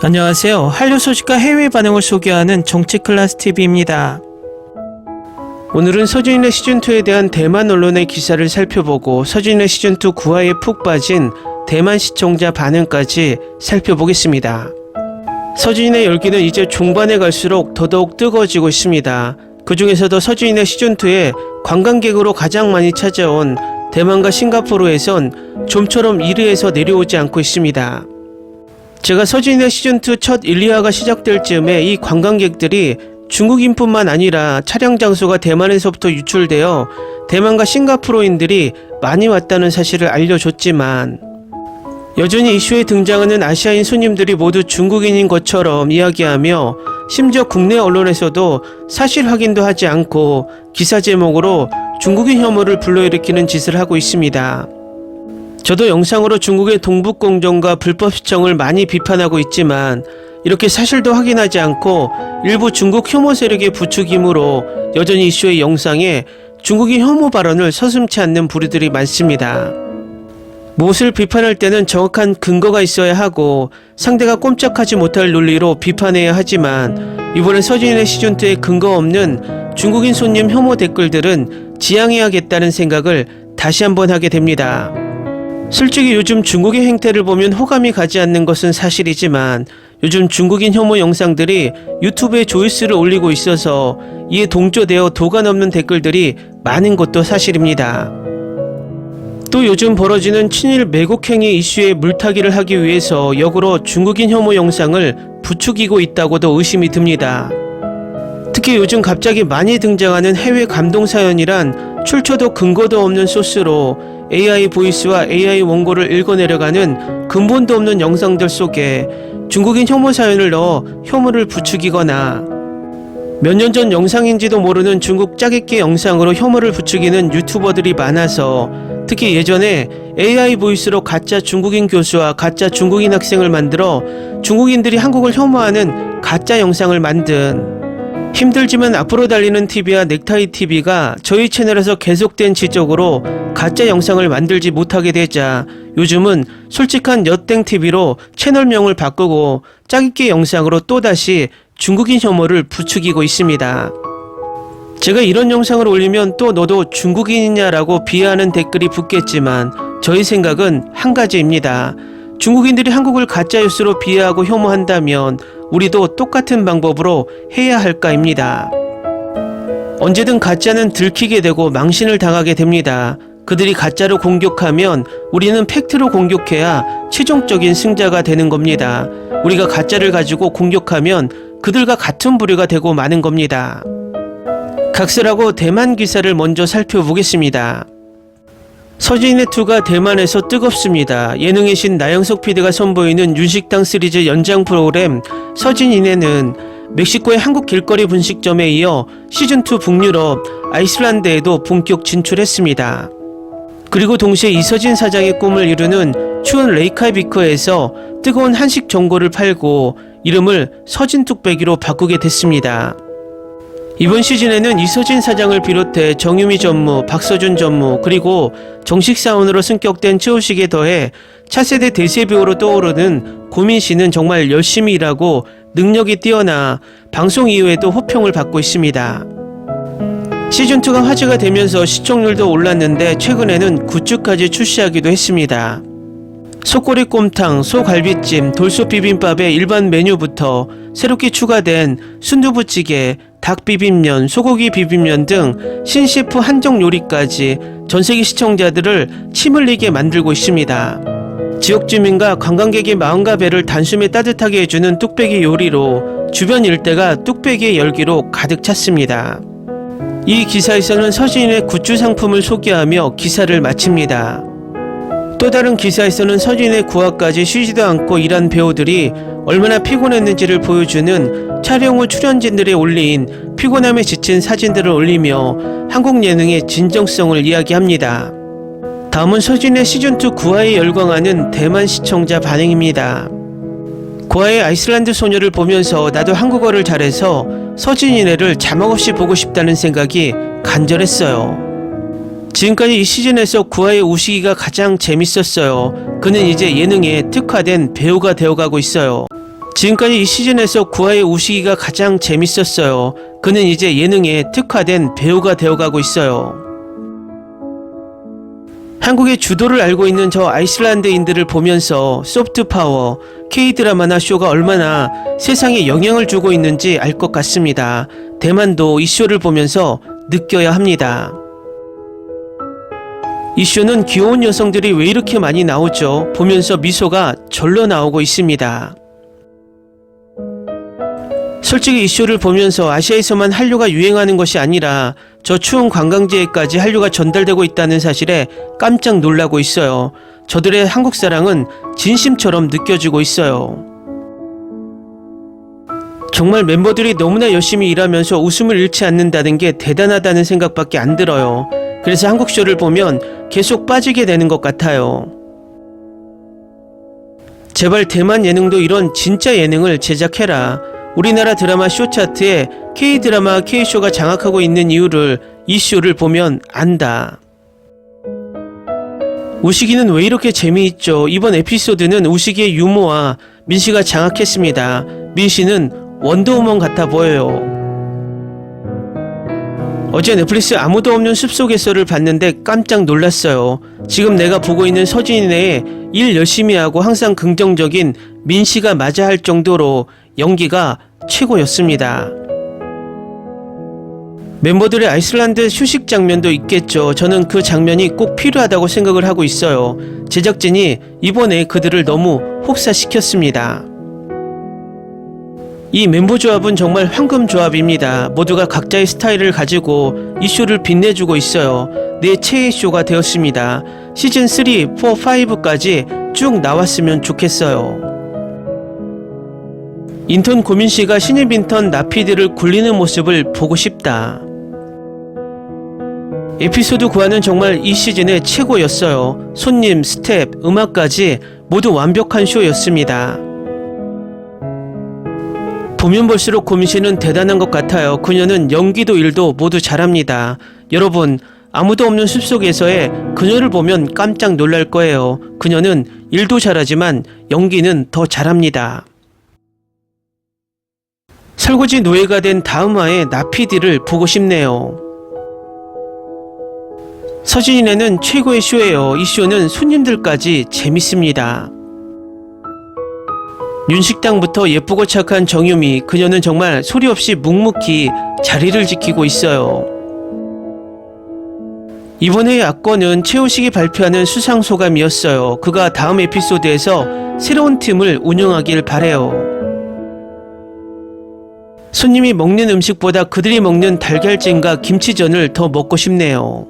안녕하세요. 한류 소식과 해외 반응을 소개하는 정치클래스TV입니다. 오늘은 서준이네 시즌2에 대한 대만 언론의 기사를 살펴보고 서준이네 시즌2 구화에 푹 빠진 대만 시청자 반응까지 살펴보겠습니다. 서준이네 열기는 이제 중반에 갈수록 더더욱 뜨거워지고 있습니다. 그 중에서도 서준이네 시즌2에 관광객으로 가장 많이 찾아온 대만과 싱가포르에선 좀처럼 1위에서 내려오지 않고 있습니다. 제가 서준이네 시즌2 첫 1, 2화가 시작될 즈음에 이 관광객들이 중국인뿐만 아니라 촬영 장소가 대만에서부터 유출되어 대만과 싱가포르인들이 많이 왔다는 사실을 알려줬지만 여전히 이슈에 등장하는 아시아인 손님들이 모두 중국인인 것처럼 이야기하며 심지어 국내 언론에서도 사실 확인도 하지 않고 기사 제목으로 중국인 혐오를 불러일으키는 짓을 하고 있습니다. 저도 영상으로 중국의 동북공정과 불법 시청을 많이 비판하고 있지만 이렇게 사실도 확인하지 않고 일부 중국 혐오 세력의 부추김으로 여전히 이슈의 영상에 중국인 혐오 발언을 서슴지 않는 부류들이 많습니다. 무엇을 비판할 때는 정확한 근거가 있어야 하고 상대가 꼼짝하지 못할 논리로 비판해야 하지만 이번에 서준이네 시즌2에 근거 없는 중국인 손님 혐오 댓글들은 지양해야겠다는 생각을 다시 한번 하게 됩니다. 솔직히 요즘 중국의 행태를 보면 호감이 가지 않는 것은 사실이지만 요즘 중국인 혐오 영상들이 유튜브에 조회수를 올리고 있어서 이에 동조되어 도가 넘는 댓글들이 많은 것도 사실입니다. 또 요즘 벌어지는 친일 매국행위 이슈에 물타기를 하기 위해서 역으로 중국인 혐오 영상을 부추기고 있다고도 의심이 듭니다. 특히 요즘 갑자기 많이 등장하는 해외 감동 사연이란 출처도 근거도 없는 소스로 AI 보이스와 AI 원고를 읽어내려가는 근본도 없는 영상들 속에 중국인 혐오 사연을 넣어 혐오를 부추기거나 몇 년 전 영상인지도 모르는 중국 짜깁기 영상으로 혐오를 부추기는 유튜버들이 많아서 특히 예전에 AI 보이스로 가짜 중국인 교수와 가짜 중국인 학생을 만들어 중국인들이 한국을 혐오하는 가짜 영상을 만든 힘들지만 앞으로 달리는 TV와 넥타이 TV가 저희 채널에서 계속된 지적으로 가짜 영상을 만들지 못하게 되자 요즘은 솔직한 여땡 TV로 채널명을 바꾸고 짜깁기 영상으로 또다시 중국인 혐오를 부추기고 있습니다. 제가 이런 영상을 올리면 또 너도 중국인이냐라고 비하하는 댓글이 붙겠지만 저희 생각은 한 가지입니다. 중국인들이 한국을 가짜 뉴스로 비하하고 혐오한다면 우리도 똑같은 방법으로 해야 할까입니다. 언제든 가짜는 들키게 되고 망신을 당하게 됩니다. 그들이 가짜로 공격하면 우리는 팩트로 공격해야 최종적인 승자가 되는 겁니다. 우리가 가짜를 가지고 공격하면 그들과 같은 부류가 되고 마는 겁니다. 각설하고 대만 기사를 먼저 살펴보겠습니다. 서준이네2가 대만에서 뜨겁습니다. 예능의 신 나영석 PD가 선보이는 윤식당 시리즈 연장 프로그램 서준이네는 멕시코의 한국 길거리 분식점에 이어 시즌2 북유럽, 아이슬란드에도 본격 진출했습니다. 그리고 동시에 이서진 사장의 꿈을 이루는 추운 레이카비크에서 뜨거운 한식 전골을 팔고 이름을 서진뚝배기로 바꾸게 됐습니다. 이번 시즌에는 이서진 사장을 비롯해 정유미 전무, 박서준 전무, 그리고 정식 사원으로 승격된 최우식에 더해 차세대 대세 배우로 떠오르는 고민 씨는 정말 열심히 일하고 능력이 뛰어나 방송 이후에도 호평을 받고 있습니다. 시즌2가 화제가 되면서 시청률도 올랐는데 최근에는 굿즈까지 출시하기도 했습니다. 소꼬리 꼼탕, 소갈비찜, 돌솥 비빔밥의 일반 메뉴부터 새롭게 추가된 순두부찌개, 닭비빔면, 소고기 비빔면 등 신셰프 한정 요리까지 전세계 시청자들을 침 흘리게 만들고 있습니다. 지역 주민과 관광객의 마음과 배를 단숨에 따뜻하게 해주는 뚝배기 요리로 주변 일대가 뚝배기의 열기로 가득 찼습니다. 이 기사에서는 서준이네 굿즈 상품을 소개하며 기사를 마칩니다. 또 다른 기사에서는 서준이네 구화까지 쉬지도 않고 일한 배우들이 얼마나 피곤했는지를 보여주는 촬영 후 출연진들이 올린 피곤함에 지친 사진들을 올리며 한국 예능의 진정성을 이야기합니다. 다음은 서준이네 시즌2 구화에 열광하는 대만 시청자 반응입니다. 구화의 아이슬란드 소녀를 보면서 나도 한국어를 잘해서 서준이네를 자막 없이 보고 싶다는 생각이 간절했어요. 지금까지 이 시즌에서 구화의 우식이가 가장 재밌었어요. 그는 이제 예능에 특화된 배우가 되어가고 있어요. 지금까지 이 시즌에서 구하의 우식이가 가장 재밌었어요. 그는 이제 예능에 특화된 배우가 되어가고 있어요. 한국의 주도를 알고 있는 저 아이슬란드인들을 보면서 소프트파워, K드라마나 쇼가 얼마나 세상에 영향을 주고 있는지 알 것 같습니다. 대만도 이 쇼를 보면서 느껴야 합니다. 이 쇼는 귀여운 여성들이 왜 이렇게 많이 나오죠? 보면서 미소가 절로 나오고 있습니다. 솔직히 이 쇼를 보면서 아시아에서만 한류가 유행하는 것이 아니라 저 추운 관광지에까지 한류가 전달되고 있다는 사실에 깜짝 놀라고 있어요. 저들의 한국 사랑은 진심처럼 느껴지고 있어요. 정말 멤버들이 너무나 열심히 일하면서 웃음을 잃지 않는다는 게 대단하다는 생각밖에 안 들어요. 그래서 한국 쇼를 보면 계속 빠지게 되는 것 같아요. 제발 대만 예능도 이런 진짜 예능을 제작해라. 우리나라 드라마 쇼 차트에 K드라마, K쇼가 장악하고 있는 이유를 이 쇼를 보면 안다. 우식이는 왜 이렇게 재미있죠? 이번 에피소드는 우식이의 유머와 민씨가 장악했습니다. 민씨는 원더우먼 같아 보여요. 어제 넷플릭스 아무도 없는 숲속에서를 봤는데 깜짝 놀랐어요. 지금 내가 보고 있는 서진이네 일 열심히 하고 항상 긍정적인 민씨가 맞아 할 정도로 연기가 최고였습니다. 멤버들의 아이슬란드 휴식 장면도 있겠죠. 저는 그 장면이 꼭 필요하다고 생각을 하고 있어요. 제작진이 이번에 그들을 너무 혹사시켰습니다. 이 멤버 조합은 정말 황금 조합입니다. 모두가 각자의 스타일을 가지고 이 쇼를 빛내주고 있어요. 내 최애 쇼가 되었습니다. 시즌 3, 4, 5까지 쭉 나왔으면 좋겠어요. 인턴 고민씨가 신입 인턴 나피드를 굴리는 모습을 보고 싶다. 에피소드 9화는 정말 이 시즌의 최고였어요. 손님, 스텝, 음악까지 모두 완벽한 쇼였습니다. 보면 볼수록 고민씨는 대단한 것 같아요. 그녀는 연기도 일도 모두 잘합니다. 여러분, 아무도 없는 숲속에서의 그녀를 보면 깜짝 놀랄 거예요. 그녀는 일도 잘하지만 연기는 더 잘합니다. 설거지 노예가 된 다음화의 나피디를 보고 싶네요. 서진이네는 최고의 쇼예요. 이 쇼는 손님들까지 재밌습니다. 윤식당부터 예쁘고 착한 정유미, 그녀는 정말 소리 없이 묵묵히 자리를 지키고 있어요. 이번의 악권은 최우식이 발표하는 수상소감이었어요. 그가 다음 에피소드에서 새로운 팀을 운영하길 바래요. 손님이 먹는 음식보다 그들이 먹는 달걀찜과 김치전을 더 먹고 싶네요.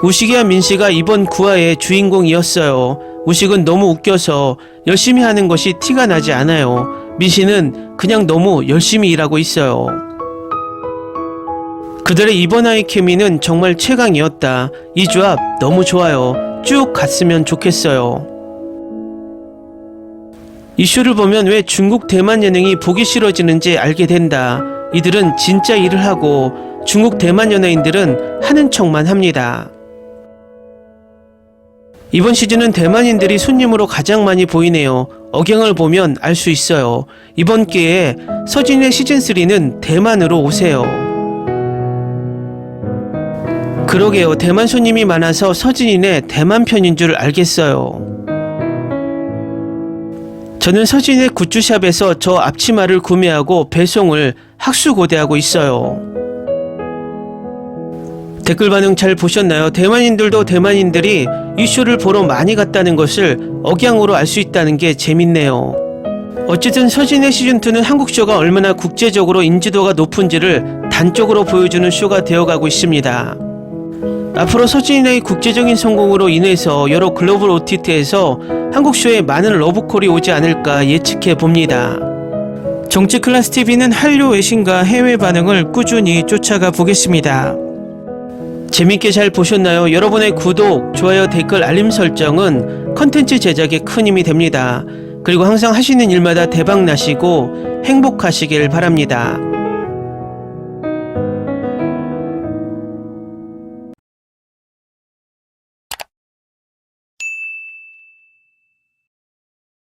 우식이와 민씨가 이번 9화의 주인공이었어요. 우식은 너무 웃겨서 열심히 하는 것이 티가 나지 않아요. 민씨는 그냥 너무 열심히 일하고 있어요. 그들의 이번 화의 케미는 정말 최강이었다. 이 조합 너무 좋아요. 쭉 갔으면 좋겠어요. 이 쇼를 보면 왜 중국 대만 예능이 보기 싫어지는지 알게 된다. 이들은 진짜 일을 하고 중국 대만 연예인들은 하는 척만 합니다. 이번 시즌은 대만인들이 손님으로 가장 많이 보이네요. 억양을 보면 알 수 있어요. 이번 기회에 서진의 시즌3는 대만으로 오세요. 그러게요. 대만 손님이 많아서 서진이네 대만 편인 줄 알겠어요. 저는 서진의 굿즈샵에서 저 앞치마를 구매하고 배송을 학수고대하고 있어요. 댓글 반응 잘 보셨나요? 대만인들도 대만인들이 이 쇼를 보러 많이 갔다는 것을 억양으로 알 수 있다는 게 재밌네요. 어쨌든 서진의 시즌2는 한국 쇼가 얼마나 국제적으로 인지도가 높은지를 단적으로 보여주는 쇼가 되어가고 있습니다. 앞으로 서진의 국제적인 성공으로 인해서 여러 글로벌 OTT에서 한국 쇼에 많은 러브콜이 오지 않을까 예측해 봅니다. 정치클래스TV는 한류 외신과 해외 반응을 꾸준히 쫓아가 보겠습니다. 재밌게 잘 보셨나요? 여러분의 구독, 좋아요, 댓글, 알림 설정은 컨텐츠 제작에 큰 힘이 됩니다. 그리고 항상 하시는 일마다 대박 나시고 행복하시길 바랍니다.